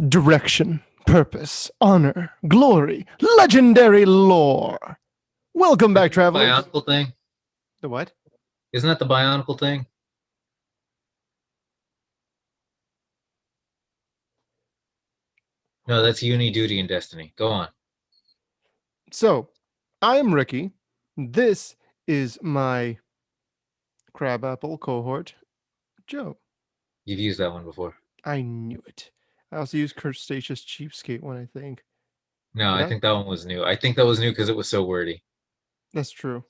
direction, purpose, honor, glory, legendary lore. Welcome back, Isn't that the travelers. Bionicle thing? The what? Isn't that the Bionicle thing? No, that's Uni Duty and Destiny. Go on. So, I am Ricky. This is my crabapple cohort, Joe. You've used that one before. I knew it. I also used Crustaceous Cheapskate one, I think. No, Did I I? think that one was new. I think that was new because it was so wordy. That's true.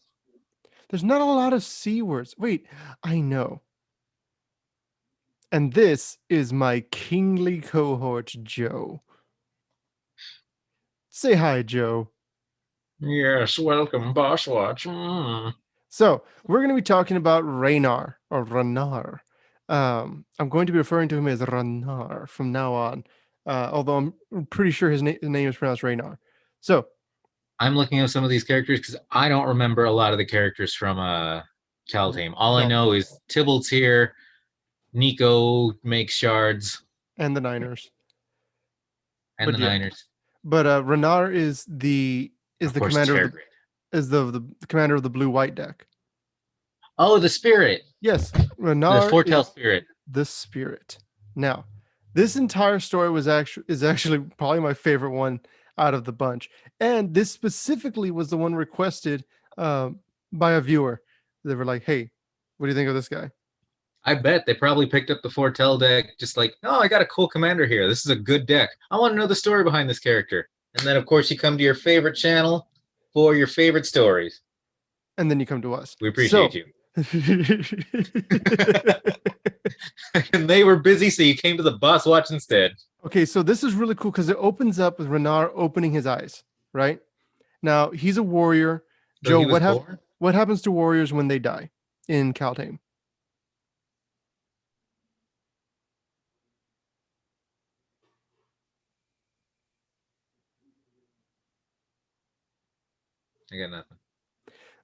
There's not a lot of C words. Wait, I know. And this is my kingly cohort, Joe. Say hi, Joe. Yes, welcome, Boss Watch. So we're going to be talking about Ranar or Ranar. I'm going to be referring to him as Ranar from now on, although I'm pretty sure his name is pronounced Ranar. So I'm looking at some of these characters because I don't remember a lot of the characters from Kaldheim. All I know is Tybalt's here, Nico makes shards, and the Niners, and but the yeah, Niners. but Ranar is Of the course, it's commander of Fairgrade. the commander of the blue white deck. Oh, the Spirit, Yes, the Ranar Foretell is Spirit. the spirit. Now, this entire story is actually probably my favorite one out of the bunch, and this specifically was the one requested uh, by a viewer. They were like, "Hey, what do you think of this guy?" I bet they probably picked up the Foretell deck, just like, oh, I got a cool commander here. This is a good deck. I want to know the story behind this character. And then, of course, you come to your favorite channel for your favorite stories. And then you come to us. We appreciate So, you. And they were busy, so you came to the Boss Watch instead. okay, so this is really cool because it opens up with Renar opening his eyes. Right now, he's a warrior. So Joe, he was born? what happens to warriors when they die in Kaldheim? I got nothing.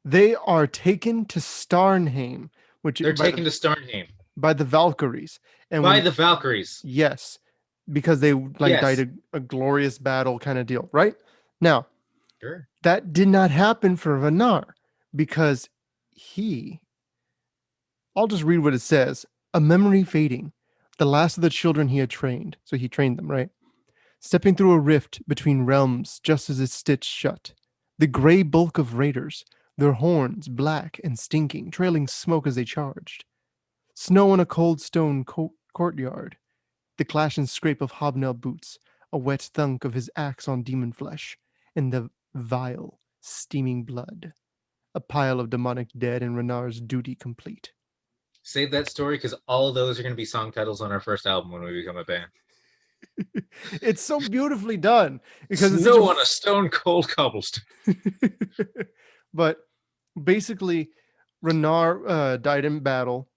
They are taken to Starnheim, which They're taken to Starnheim by the Valkyries. And by when the Valkyries. yes, because they like Yes. died a glorious battle kind of deal, right? Now, Sure. that did not happen for Ranar because he I'll just read what it says. A memory fading, the last of the children he had trained. So he trained them, right? Stepping through a rift between realms just as it stitched shut. The gray bulk of raiders, their horns black and stinking, trailing smoke as they charged. Snow in a cold stone courtyard. The clash and scrape of hobnail boots, a wet thunk of his axe on demon flesh, and the vile, steaming blood. A pile of demonic dead and Renar's duty complete. Save that story because all of those are going to be song titles on our first album when we become a band. It's so beautifully done because it's such Snow on a stone cold cobblestone. but basically, Ranar died in battle.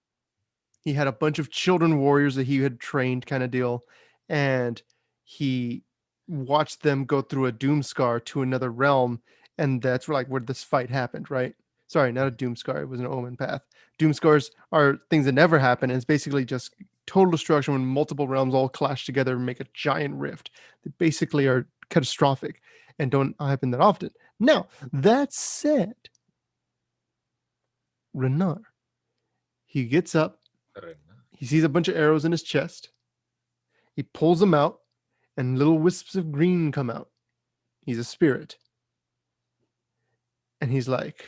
He had a bunch of children warriors that he had trained, kind of deal, and he watched them go through a doom scar to another realm, and that's where this fight happened, right? Sorry, not a doom scar. It was an omen path. Doom scars are things that never happen, and it's basically just total destruction when multiple realms all clash together and make a giant rift that basically are catastrophic and don't happen that often. Now, that said, Renar, he gets up, he sees a bunch of arrows in his chest, he pulls them out, and little wisps of green come out. He's a spirit. And he's like,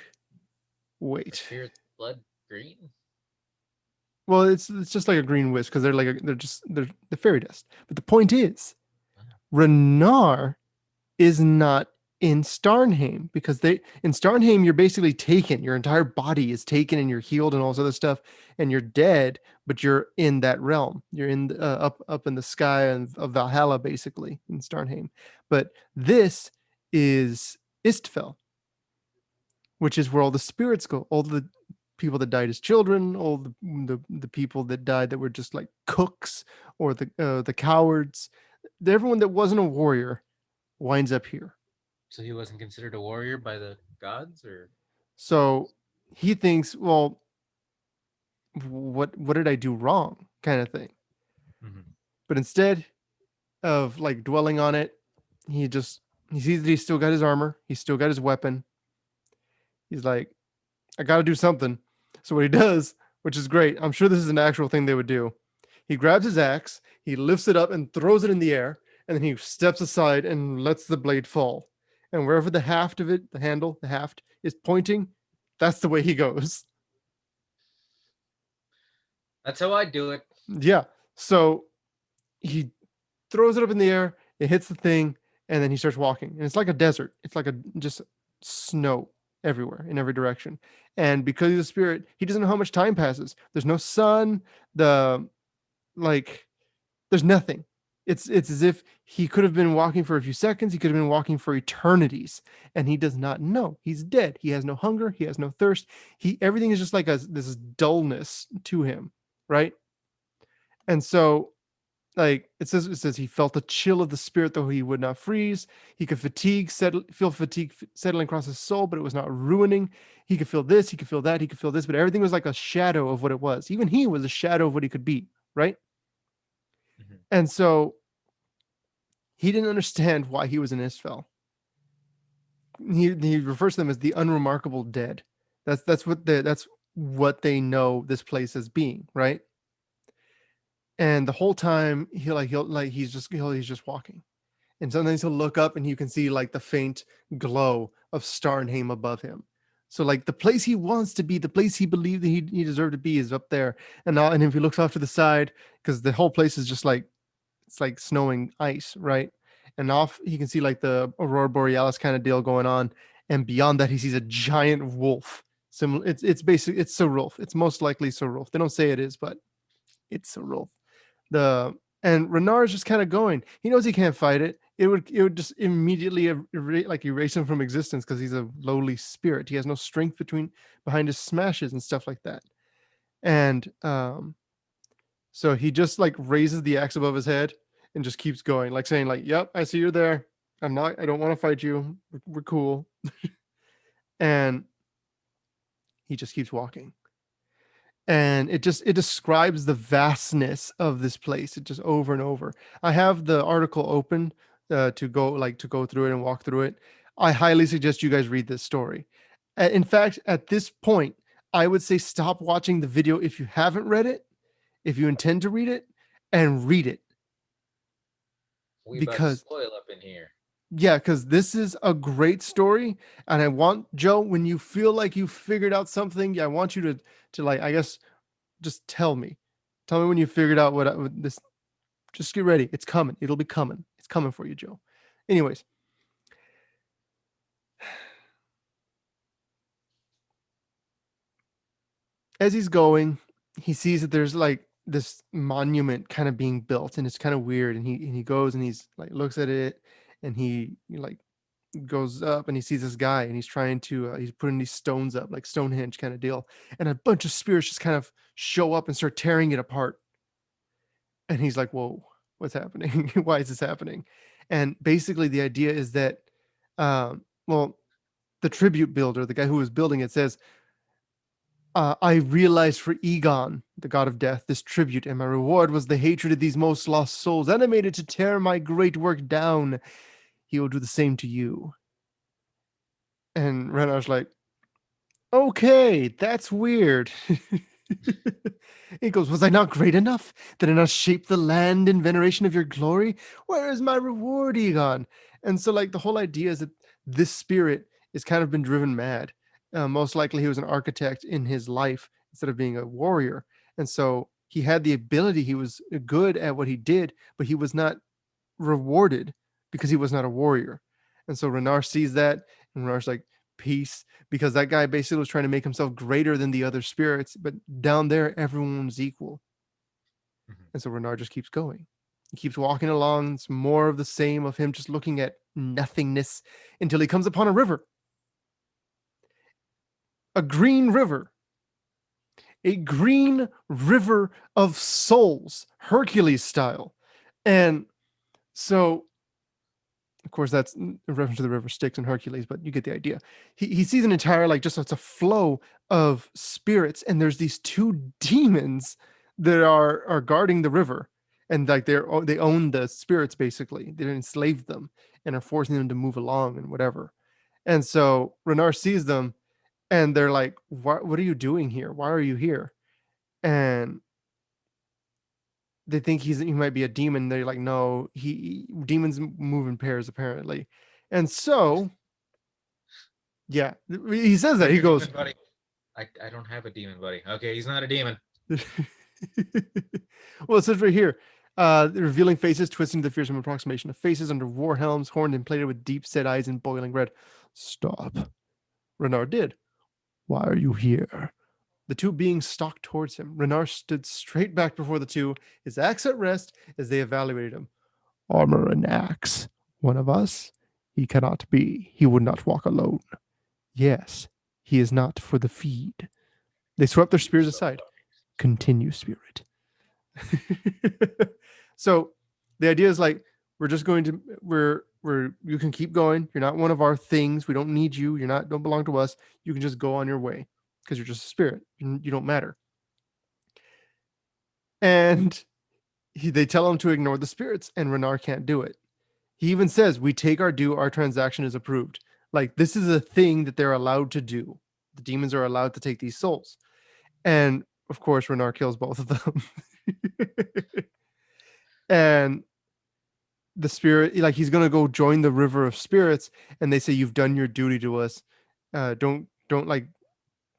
wait. Spirit's blood green? Well, it's just like a green wisp because they're the fairy dust. But the point is, Renar is not in Starnheim because in Starnheim you're basically taken. Your entire body is taken and you're healed and all this other stuff, and you're dead, but you're in that realm. You're in the, up in the sky of Valhalla, basically in Starnheim. But this is Istfell, which is where all the spirits go. All the people that died as children, all the people that died that were just like cooks or the cowards. Everyone that wasn't a warrior winds up here. So he wasn't considered a warrior by the gods, or So he thinks, well, what did I do wrong, kind of thing. mm-hmm. But instead, of like dwelling on it, he sees that he's still got his armor, he's still got his weapon. He's like, I got to do something. So what he does, which is great, I'm sure this is an actual thing they would do. He grabs his axe, he lifts it up and throws it in the air, and then he steps aside and lets the blade fall. And wherever the haft of it, the handle, the haft is pointing, that's the way he goes. That's how I do it. Yeah. So he throws it up in the air, it hits the thing, and then he starts walking. And it's like a desert. It's like a just snow everywhere in every direction. And because he's a spirit, he doesn't know how much time passes. There's no sun, the like there's nothing. It's as if he could have been walking for a few seconds, he could have been walking for eternities, and he does not know. He's dead. He has no hunger, he has no thirst. Everything is just like this dullness to him, right? And so like it says he felt the chill of the spirit, though he would not freeze. He could feel fatigue settling across his soul, but it was not ruining. He could feel this, he could feel that, he could feel this, but everything was like a shadow of what it was. Even he was a shadow of what he could be, right? Mhm. And so he didn't understand why he was in Isfel. He refers to them as the unremarkable dead. That's what they know this place as being, right? And the whole time he's just walking. And sometimes he'll look up and you can see like the faint glow of Starnheim above him. So like the place he wants to be, the place he believed that he deserved to be is up there. And if he looks off to the side, because the whole place is just like, it's like snowing ice, right? And off he can see like the Aurora Borealis kind of deal going on. And beyond that, he sees a giant wolf. Similar, it's basically, it's Sorulf. It's most likely Sorulf. They don't say it is, but it's Sorulf. And Ranar is just kind of going. He knows he can't fight it. It would just immediately erase him from existence because he's a lowly spirit. He has no strength behind his smashes and stuff like that. And so he just like raises the axe above his head and just keeps going, like saying like, "Yep, I see you're there. I don't want to fight you. We're cool." And he just keeps walking. And it describes the vastness of this place. It just over and over. I have the article open to go through it and walk through it. I highly suggest you guys read this story. In fact, at this point, I would say stop watching the video if you haven't read it, if you intend to read it, and read it. We about to Because spoil up in here. yeah, because this is a great story, and I want Joe, when you feel like you figured out something, I want you to like, I guess, just tell me when you figured out what this. Just get ready, it's coming. It'll be coming. It's coming for you, Joe. Anyways, as he's going, he sees that there's like this monument kind of being built, and it's kind of weird. And he goes and he's like looks at it, and he like goes up and he sees this guy, and he's trying to he's putting these stones up, like Stonehenge kind of deal, and a bunch of spirits just kind of show up and start tearing it apart. And he's like, "Whoa, what's happening? Why is this happening?" And basically, the idea is that, well, the tribute builder, the guy who was building it, says, I realized for Egon, the god of death, this tribute, and my reward was the hatred of these most lost souls, animated to tear my great work down. He will do the same to you." And Renar's like, "Okay, that's weird." He goes, "Was I not great enough? Did I not shape the land in veneration of your glory? Where is my reward, Egon?" And so, like, the whole idea is that this spirit is kind of been driven mad. Most likely, he was an architect in his life instead of being a warrior. And so, he had the ability, he was good at what he did, but he was not rewarded because he was not a warrior. And so, Renar sees that, and Renar's like, "Peace," because that guy basically was trying to make himself greater than the other spirits, but down there everyone was equal. Mhm. And so Renard just keeps going. He keeps walking along. It's more of the same of him just looking at nothingness until he comes upon a river, a green river, a green river of souls, Hercules style. And so, of course, that's a reference to the river Styx and Hercules, but you get the idea. He sees an entire, like, just it's a flow of spirits, and there's these two demons that are guarding the river, and like they own the spirits basically. They enslaved them and are forcing them to move along and whatever. And so Ranar sees them, and they're like, what are you doing here? Why are you here? And they think he might be a demon. They're like, no, demons move in pairs apparently. And so yeah, he says that. Where's He your goes, demon buddy? I don't have a demon buddy. Okay, he's not a demon. well, it says right here, revealing faces, twisting the fearsome approximation of faces under war helms, horned and plated with deep set eyes and boiling red. Stop. Ranar did. Why are you here? The two beings stalked towards him. Ranar stood straight back before the two, his axe at rest as they evaluated him. Armor and axe. One of us? He cannot be. He would not walk alone. Yes, he is not for the feed. They swept their spears aside. Continue, spirit. So the idea is like, we're just going to, you can keep going. You're not one of our things. We don't need you. Don't belong to us. You can just go on your way because you're just a spirit. You don't matter. And they tell him to ignore the spirits, and Ranar can't do it. He even says, we take our due, our transaction is approved. Like, this is a thing that they're allowed to do. The demons are allowed to take these souls. And of course, Ranar kills both of them. And the spirit, like, he's going to go join the river of spirits, and they say, you've done your duty to us. Don't like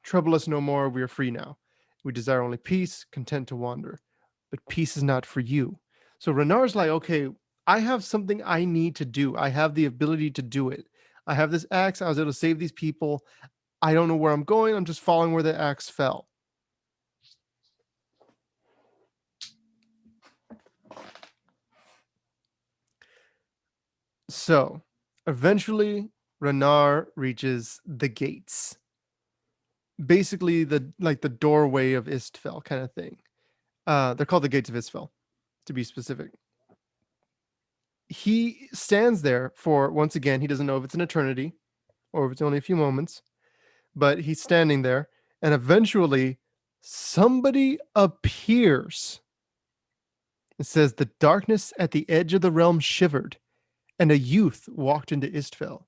trouble us no more. We are free now. We desire only peace, content to wander. But peace is not for you. So Renar's like, okay, I have something I need to do. I have the ability to do it. I have this axe. I was able to save these people. I don't know where I'm going. I'm just following where the axe fell. So eventually Ranar reaches the gates. Basically the doorway of Istfell kind of thing. They're called the Gates of Istfell, to be specific. He stands there for, once again, he doesn't know if it's an eternity or if it's only a few moments, but he's standing there, and eventually somebody appears. It says, the darkness at the edge of the realm shivered, and a youth walked into Istfell.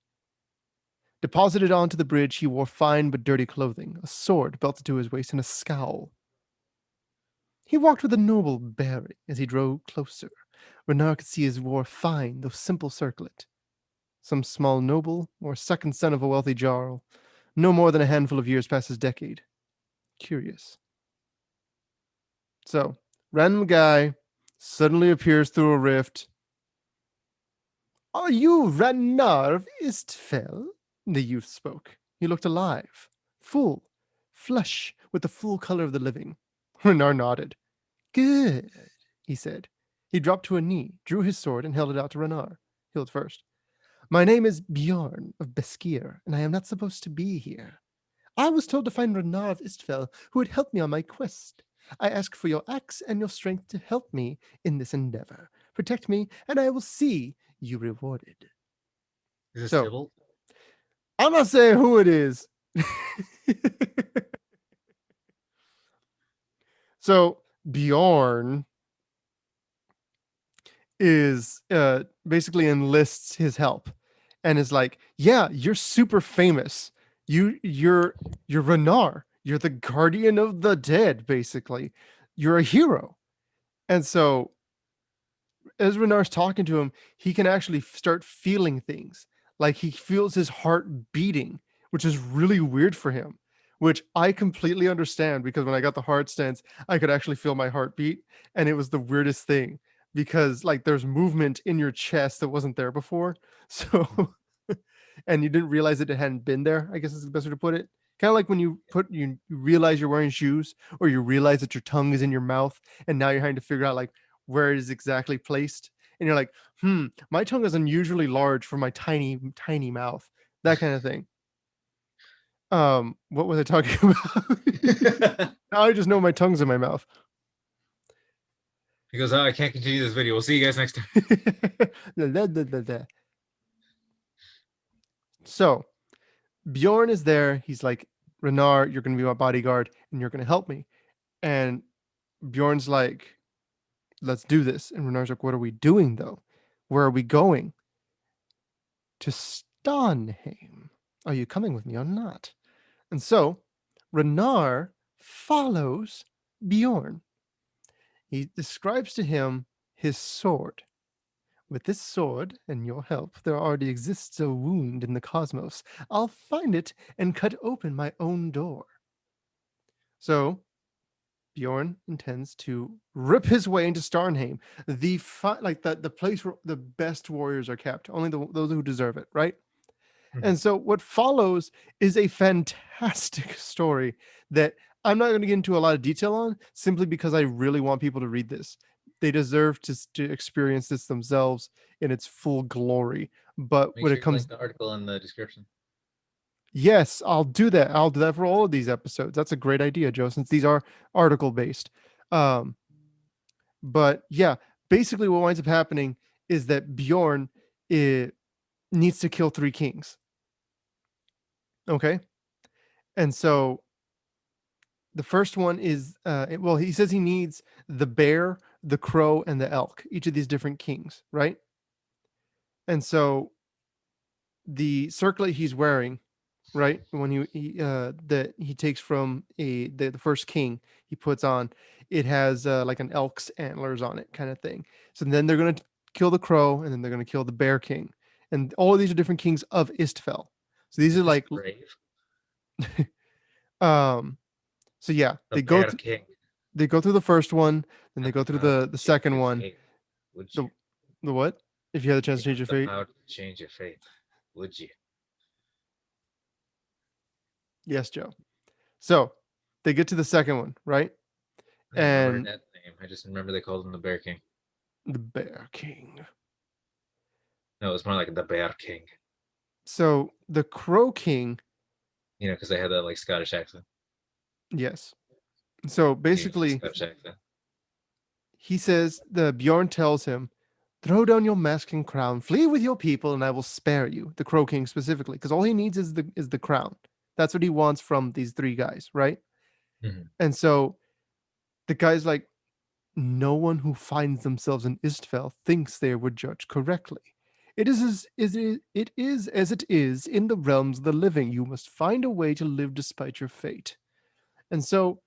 Deposited onto the bridge, he wore fine but dirty clothing, a sword belted to his waist, and a scowl. He walked with a noble bearing as he drove closer. Ranar could see his wore fine, though simple circlet. Some small noble, or second son of a wealthy jarl, no more than a handful of years past his decade. Curious. So, random guy suddenly appears through a rift. Are you Ranar of Istfell? The youth spoke. He looked alive, full, flush with the full color of the living. Ranar nodded. Good, he said. He dropped to a knee, drew his sword, and held it out to Ranar. Hilt first. My name is Bjorn of Beskir, and I am not supposed to be here. I was told to find Ranar of Istfell, who would help me on my quest. I ask for your axe and your strength to help me in this endeavor. Protect me, and I will see you rewarded. Is this So, Sybil? I'm not saying who it is. So Bjorn is basically enlists his help and is like, yeah, you're super famous. You're Ranar. You're the guardian of the dead, basically. You're a hero. And so as Renar's talking to him, he can actually start feeling things. Like he feels his heart beating, which is really weird for him, which I completely understand because when I got the heart stents, I could actually feel my heartbeat. And it was the weirdest thing because like there's movement in your chest that wasn't there before. So, and you didn't realize that it hadn't been there, I guess is the best way to put it. Kind of like when you realize you're wearing shoes or you realize that your tongue is in your mouth and now you're having to figure out like where it is exactly placed. And you're like, my tongue is unusually large for my tiny, tiny mouth. That kind of thing. What was I talking about? Now I just know my tongue's in my mouth. He goes, oh, I can't continue this video. We'll see you guys next time. So Bjorn is there. He's like, Ranar, you're going to be my bodyguard and you're going to help me. And Bjorn's like, let's do this. And Renar's like, what are we doing though? Where are we going? To Starnheim. Are you coming with me or not? And so Ranar follows Bjorn. He describes to him his sword. With this sword and your help, there already exists a wound in the cosmos. I'll find it and cut open my own door. So Bjorn intends to rip his way into Starnheim, the place where the best warriors are kept, only those who deserve it, right? And so what follows is a fantastic story that I'm not going to get into a lot of detail on, simply because I really want people to read this. They deserve to experience this themselves in its full glory. But Make when sure it you link comes, the article in the description. yes, I'll do that. I'll do that for all of these episodes. That's a great idea, Joe, since these are article based. Um, but yeah, basically what winds up happening is that Bjorn needs to kill 3 kings. Okay. And so the first one is, well, he says he needs the bear, the crow, and the elk, each of these different kings, right? And so the circlet he's wearing, right, when that he takes from the first king he puts on, it has like an elk's antlers on it, kind of thing. So then they're gonna kill the crow, and then they're gonna kill the bear king, and all of these are different kings of Istfell. So these are This like, brave. um, so yeah, The Bear King. they go through the first one, then they Have go the through power to the change second your one. fate, would you? The the what? If you had the chance You to change have your the fate. power to change your fate, would you? Yes, Joe. So they get to the second one, right? I never heard And that name. I just remember they called him the Bear King. the Bear King. No, it was more like the Bear King. So the Crow King, You know, because they had that like Scottish accent. yes. So Usually basically, Scottish accent. he says the Bjorn tells him, "Throw down your mask and crown, flee with your people, and I will spare you." The Crow King specifically, because all he needs is the crown. That's what he wants from these 3 guys, right? Mhm. And so the guy's like, no one who finds themselves in Istfell thinks they were judged correctly. It is as it is in the realms of the living. You must find a way to live despite your fate. And so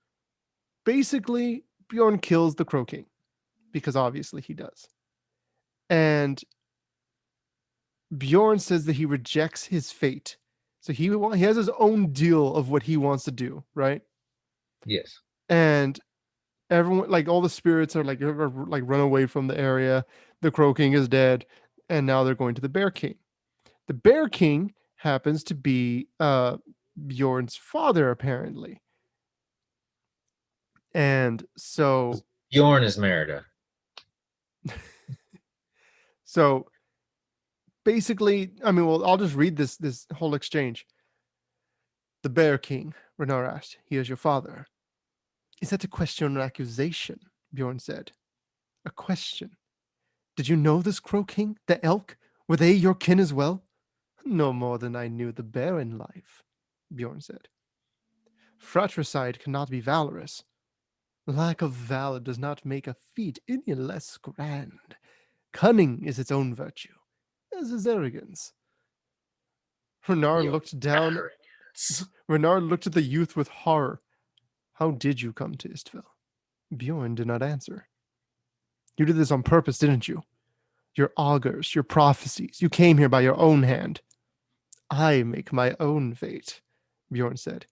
basically, Bjorn kills the Crow King, because obviously he does. And Bjorn says that he rejects his fate. So he has his own deal of what he wants to do, right? Yes. And everyone, like all the spirits are like run away from the area. The Crow King is dead, and now they're going to the Bear King. The Bear King happens to be Bjorn's father, apparently. And so Bjorn is Merida. so basically, I mean, well, I'll just read this whole exchange. The Bear King, Ranar asked, "He is your father." "Is that a question or an accusation?" Bjorn said. "A question. Did you know this Crow King, the elk? Were they your kin as well?" "No more than I knew the bear in life," Bjorn said. "Fratricide cannot be valorous. Lack of valor does not make a feat any less grand. Cunning is its own virtue, as is arrogance." Renard Your looked down. arrogance. Renard looked at the youth with horror. "How did you come to Istville?" Bjorn did not answer. "You did this on purpose, didn't you? Your augurs, your prophecies. You came here by your own hand." "I make my own fate," Bjorn said.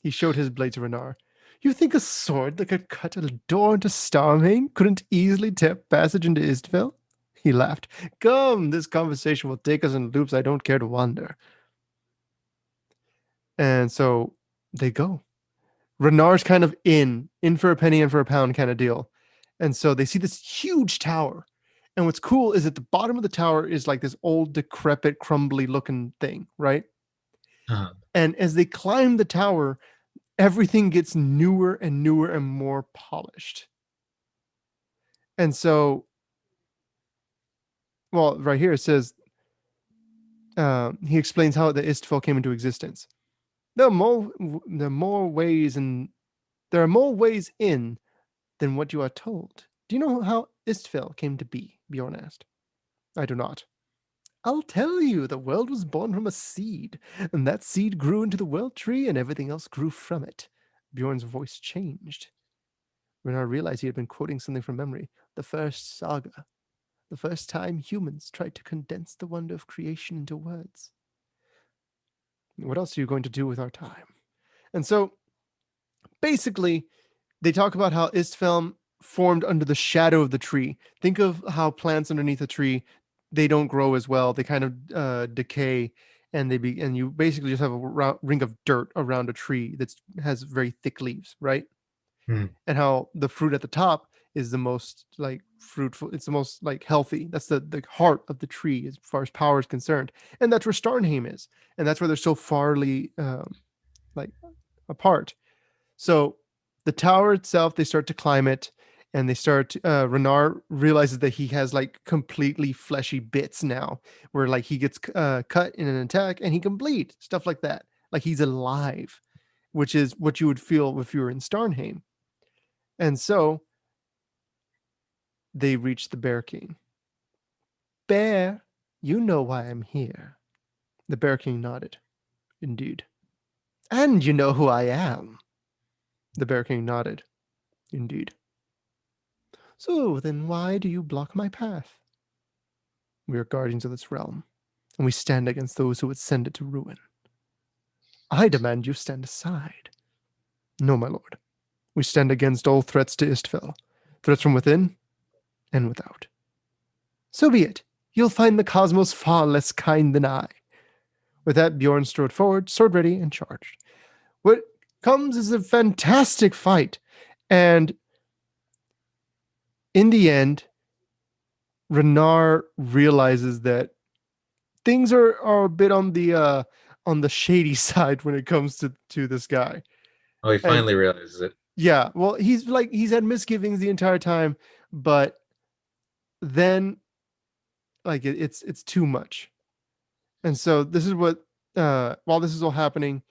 He showed his blade to Ranar. "You think a sword that could cut a door into Starmane couldn't easily tap passage into Istville?" He laughed. "Come, this conversation will take us in loops I don't care to wander." And so they go. Renar's kind of in for a penny and for a pound kind of deal. And so they see this huge tower. And what's cool is at the bottom of the tower is like this old, decrepit, crumbly looking thing, right? Uh-huh. And as they climb the tower, everything gets newer and newer and more polished. And so, well, right here it says, he explains how the Istfell came into existence. There are more ways in than what you are told," Do you know how Istfell came to be? Bjorn asked. I do not. I'll tell you, the world was born from a seed, and that seed grew into the world tree, and everything else grew from it. Bjorn's voice changed. Ranar realized he had been quoting something from memory. The first saga. The first time humans tried to condense the wonder of creation into words. What else are you going to do with our time? And so, basically, they talk about how Istfell formed under the shadow of the tree. Think of how plants underneath a tree, they don't grow as well. They kind of decay, and and you basically just have a ring of dirt around a tree that has very thick leaves, right? Hmm. And how the fruit at the top is the most like fruitful. It's the most like healthy. That's the heart of the tree as far as power is concerned, and that's where Starnheim is, and that's where they're so farly like apart. So the tower itself, they start to climb it, and they start. Ranar realizes that he has like completely fleshy bits now, where like he gets cut in an attack and he can bleed, stuff like that. Like he's alive, which is what you would feel if you were in Starnheim. And so they reach the Bear King. Bear, you know why I'm here. The Bear King nodded. Indeed. And you know who I am. The Bear King nodded. Indeed. So then why do you block my path? We are guardians of this realm, and we stand against those who would send it to ruin. I demand you stand aside. No, my lord. We stand against all threats to Istfell, threats from within and without. So be it. You'll find the cosmos far less kind than I. With that, Bjorn strode forward, sword ready, and charged. What comes is a fantastic fight, and in the end, Ranar realizes that things are a bit on the shady side when it comes to this guy. Oh, he And finally realizes it. yeah, well, he's had misgivings the entire time, but then like it's too much. And so this is what while this is all happening,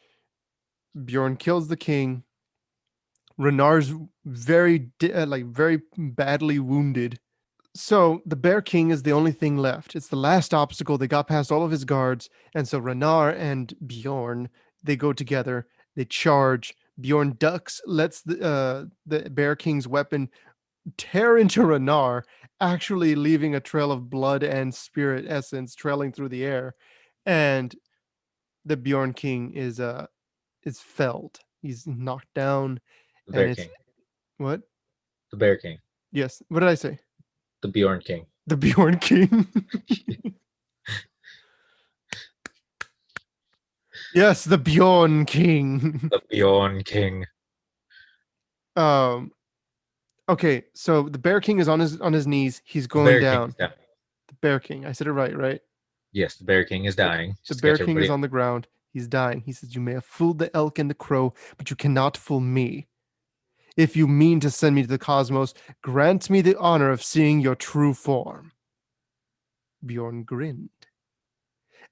Bjorn kills the king. Renar's very badly wounded. So the Bear King is the only thing left. It's the last obstacle. They got past all of his guards, and so Ranar and Bjorn, they go together. They charge. Bjorn ducks, lets the Bear King's weapon tear into Ranar, actually leaving a trail of blood and spirit essence trailing through the air. And the Bjorn King is felled. He's knocked down, The and Bear it's King. what? The Bear King. Yes. What did I say? The Bjorn King. The Bjorn King. Yes, the Bjorn King. The Bjorn King. um. Okay, so the Bear King is on his knees. He's The going Bear King down. is dying. The Bear King. I said it right, right? Yes, the Bear King is dying. The Just to Bear catch King is everybody. on the ground. He's dying. He says, "You may have fooled the elk and the crow, but you cannot fool me. If you mean to send me to the cosmos, grant me the honor of seeing your true form." Bjorn grinned.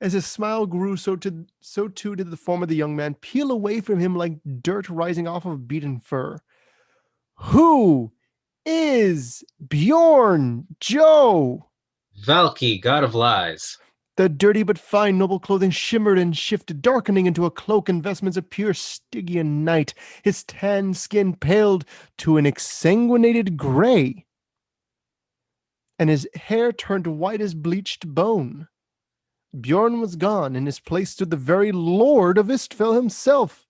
As his smile grew, so too did the form of the young man peel away from him like dirt rising off of beaten fur. Who is Bjorn Joe? Valky, God of Lies. The dirty but fine noble clothing shimmered and shifted, darkening into a cloak and vestments of pure Stygian night. His tan skin paled to an exsanguinated gray, and his hair turned white as bleached bone. Bjorn was gone. In his place stood the very Lord of Istfell himself,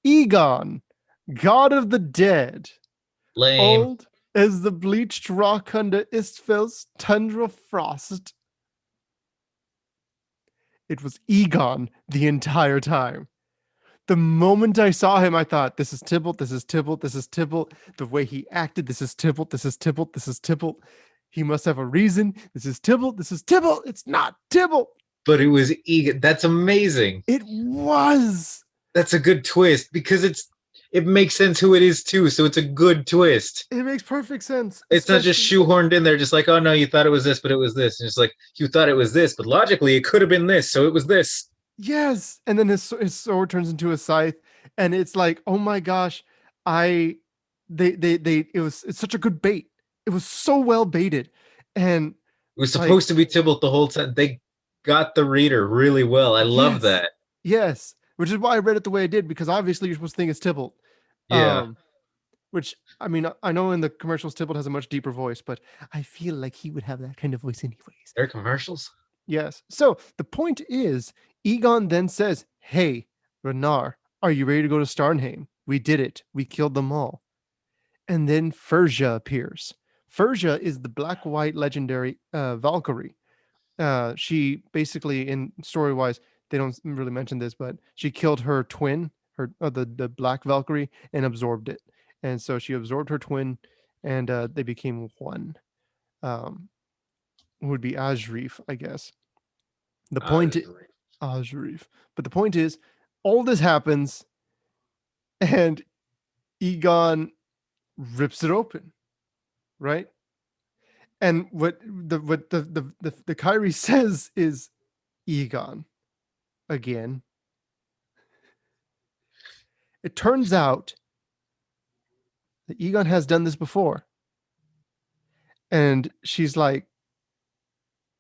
Egon, god of the dead, Lame. old as the bleached rock under Istfell's tundra frost. It was Egon the entire time. The moment I saw him, I thought, this is Tybalt, this is Tybalt, this is Tybalt. The way he acted, this is Tybalt, this is Tybalt, this is Tybalt. He must have a reason. This is Tybalt, this is Tybalt. It's not Tybalt. But it was Egon. That's amazing. It was. That's a good twist because it makes sense who it is too. So it's a good twist. It makes perfect sense. It's not just shoehorned in there, just like, oh no, you thought it was this, but it was this. And it's like, you thought it was this, but logically it could have been this, so it was this. Yes. And then his sword turns into a scythe, and it's like, oh my gosh, it's such a good bait. It was so well baited. And It was like, supposed to be Tybalt the whole time. They got the reader really well. I love yes, that. yes, which is why I read it the way I did, because obviously you're supposed to think it's Tybalt. Yeah. Which, I mean, I know in the commercials Tybalt has a much deeper voice, but I feel like he would have that kind of voice anyways. Their commercials? Yes. So the point is, Egon then says, "Hey, Ranar, are you ready to go to Starnheim? We did it. We killed them all." And then Furja appears. Furja is the black-white legendary Valkyrie. She basically, in story wise, they don't really mention this, but she killed her twin, the black Valkyrie, and absorbed it. And so she absorbed her twin, and they became one. Um, would be Ajrif, I guess. The point, Ajrif. But the point is, all this happens, and Egon rips it open, right? And what the Kyrie says is, Egon again. It turns out that Egon has done this before. And she's like,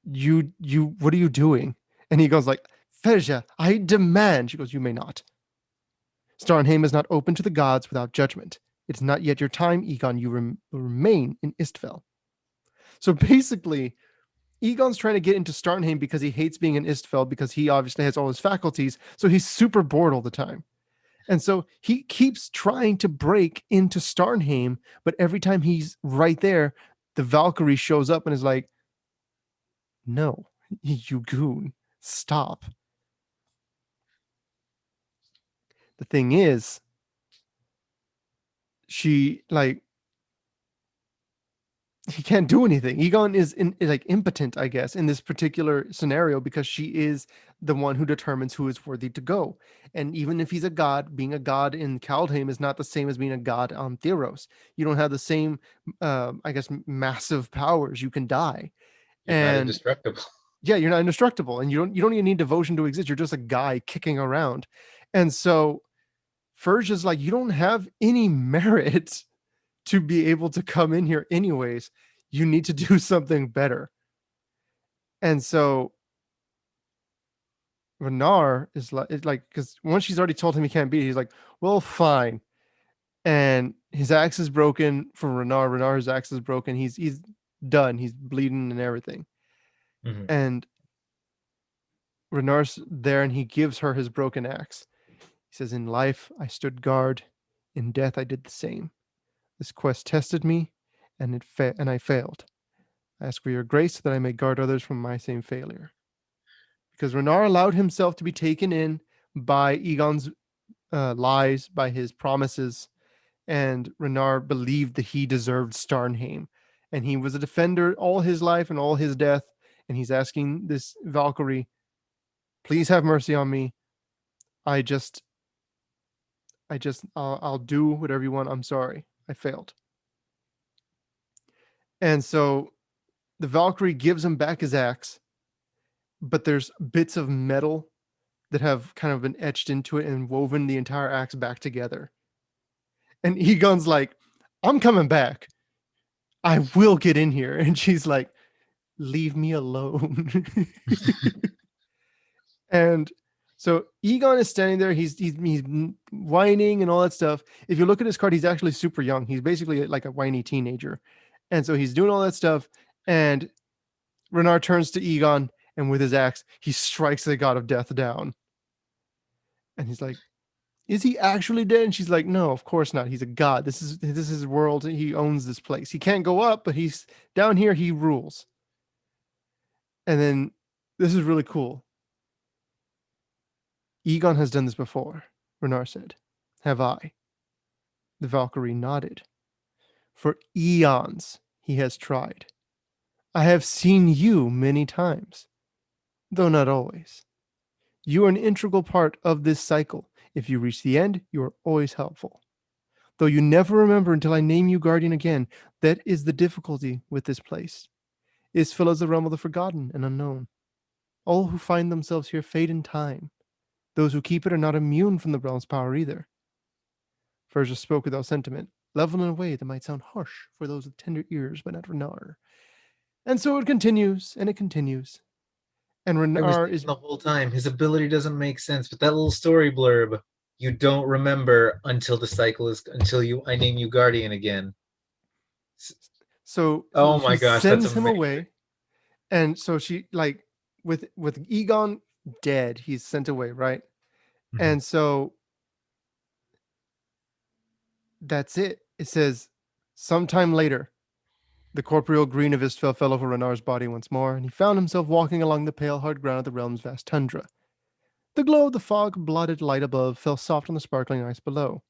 you, what are you doing? And he goes like, Ferja, I demand. She goes, you may not. Starnheim is not open to the gods without judgment. It's not yet your time, Egon. You remain in Istvel. So basically, Egon's trying to get into Starnheim because he hates being in Istvel, because he obviously has all his faculties. So he's super bored all the time. And so he keeps trying to break into Starnheim, but every time he's right there, the Valkyrie shows up and is like, no, you goon, stop. The thing is, she like, he can't do anything. Egon is like impotent, I guess, in this particular scenario, because she is the one who determines who is worthy to go. And even if he's a god, being a god in Kaldheim is not the same as being a god on Theros. You don't have the same, I guess, massive powers. You can die, You're not and indestructible. yeah, you're not indestructible, and you don't even need devotion to exist. You're just a guy kicking around, and so Furja's like, you don't have any merit to be able to come in here anyways. You need to do something better. And so Ranar is like, because once she's already told him he can't beat it, he's like, well, fine. And his axe is broken for Ranar. Ranar's axe is broken. He's done. He's bleeding and everything. Mhm. And Renar's there, and he gives her his broken axe. He says, in life, I stood guard. In death, I did the same. This quest tested me, and I failed. I ask for your grace that I may guard others from my same failure. Because Ranar allowed himself to be taken in by Egon's lies, by his promises, and Ranar believed that he deserved Starnheim. And he was a defender all his life and all his death. And he's asking this Valkyrie, please have mercy on me. I just, I'll do whatever you want. I'm sorry. I failed. And so the Valkyrie gives him back his axe, but there's bits of metal that have kind of been etched into it and woven the entire axe back together. And Egon's like, I'm coming back. I will get in here. And she's like, leave me alone. And so Egon is standing there. He's whining and all that stuff. If you look at his card, he's actually super young. He's basically like a whiny teenager. And so he's doing all that stuff. And Ranar turns to Egon, and with his axe, he strikes the god of death down. And he's like, is he actually dead? And she's like, no, of course not. He's a god. This is his world. He owns this place. He can't go up, but he's down here. He rules. And then this is really cool. Egon has done this before, Ranar said. Have I? The Valkyrie nodded. For eons he has tried. I have seen you many times, though not always. You are an integral part of this cycle. If you reach the end, you are always helpful. Though you never remember until I name you guardian again, that is the difficulty with this place. Isfil is the realm of the forgotten and unknown. All who find themselves here fade in time. Those who keep it are not immune from the realm's power either. Furja spoke without sentiment. level in a way that might sound harsh for those with tender ears, but not Ranar. And so it continues and it continues. And I was Ranar thinking is the whole time, his ability doesn't make sense, but that little story blurb, you don't remember until the cycle is until I name you guardian again. so Oh my she gosh, that's sends him amazing. away. And so she like with Egon dead, he's sent away, right? Mhm. And so that's it. It says sometime later, the corporeal green of Istfel fell over Renar's body once more, and he found himself walking along the pale hard ground of the realm's vast tundra. The glow of the fog-blotted light above fell soft on the sparkling ice below.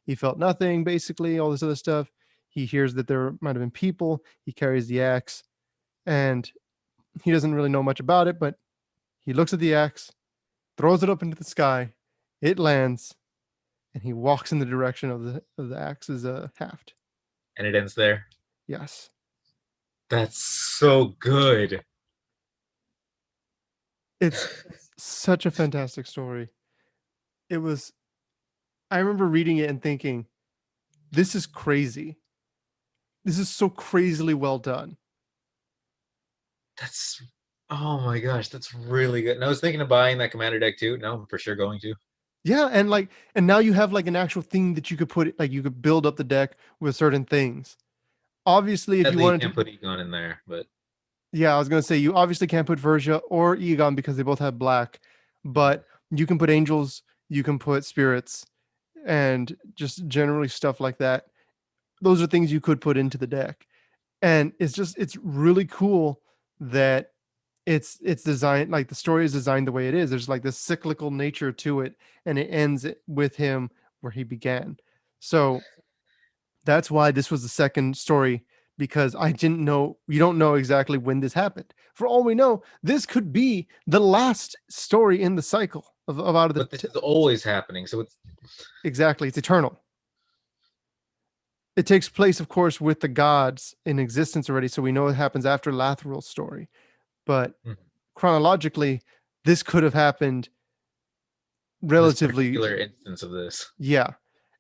He felt nothing, basically, all this other stuff. He hears that there might have been people. He carries the axe, and he doesn't really know much about it, but he looks at the axe, throws it up into the sky. It lands, and he walks in the direction of the axe's haft. And it ends there. Yes, That's so good. it's such a fantastic story. It was. I remember reading it and thinking, "This is crazy. This is so crazily well done." That's oh my gosh, that's really good. And I was thinking of buying that commander deck too. No, I'm for sure going to. Yeah, and now you have like an actual thing that you could put, like you could build up the deck with certain things. Obviously, if you Sadly, you wanted can't to, put Egon in there, but yeah, I was gonna say you obviously can't put Verja or Egon because they both have black, mhm. but you can put angels, you can put spirits, and just generally stuff like that. Those are things you could put into the deck, and it's really cool that it's designed, like the story is designed the way it is. There's like this cyclical nature to it, and it ends with him where he began. So that's why this was the second story, because I didn't know, you don't know exactly when this happened. For all we know, this could be the last story in the cycle of out of the but this is always happening. So it's exactly, it's eternal. It takes place, of course, with the gods in existence already, so we know it happens after Lathrel's story. But mhm. chronologically, this could have happened This relatively, particular instance of this. yeah.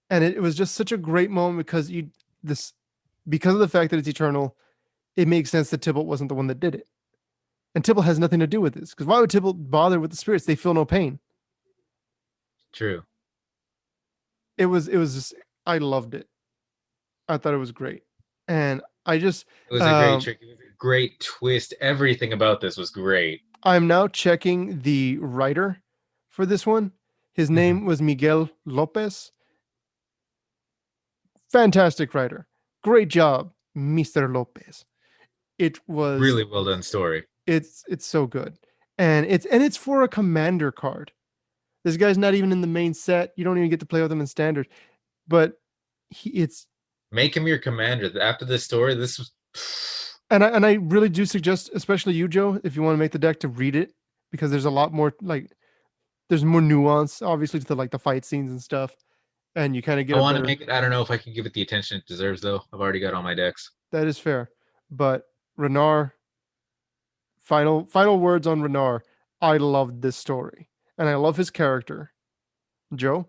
And it was just such a great moment because this because of the fact that it's eternal, it makes sense that Tybalt wasn't the one that did it. And Tybalt has nothing to do with this. Because why would Tybalt bother with the spirits? They feel no pain. True. It was just, I loved it. I thought it was great. And I just It was a great um trick. It was a great twist. Everything about this was great. I'm now checking the writer for this one. His Mhm. name was Miguel Lopez. Fantastic writer. Great job, Mr. Lopez. It was Really well done story. it's so good. And it's for a commander card. This guy's not even in the main set. You don't even get to play with him in standard. But it's Make him your commander. After this story, this was and I really do suggest, especially you, Joe, if you want to make the deck, to read it, because there's a lot more, like there's more nuance, obviously, to like the fight scenes and stuff, and you kind of I get a want to better. make it. I don't know if I can give it the attention it deserves, though. I've already got all my decks. That is fair. But Ranar, final words on Ranar. I loved this story, and I love his character. Joe,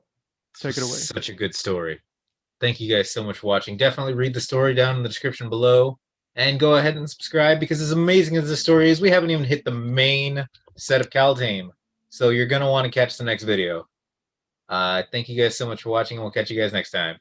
This take was it away. such a good story. Thank you guys so much for watching. Definitely read the story down in the description below. And go ahead and subscribe because as amazing as the story is, we haven't even hit the main set of Kaldheim. So you're going to want to catch the next video. Thank you guys so much for watching, and we'll catch you guys next time.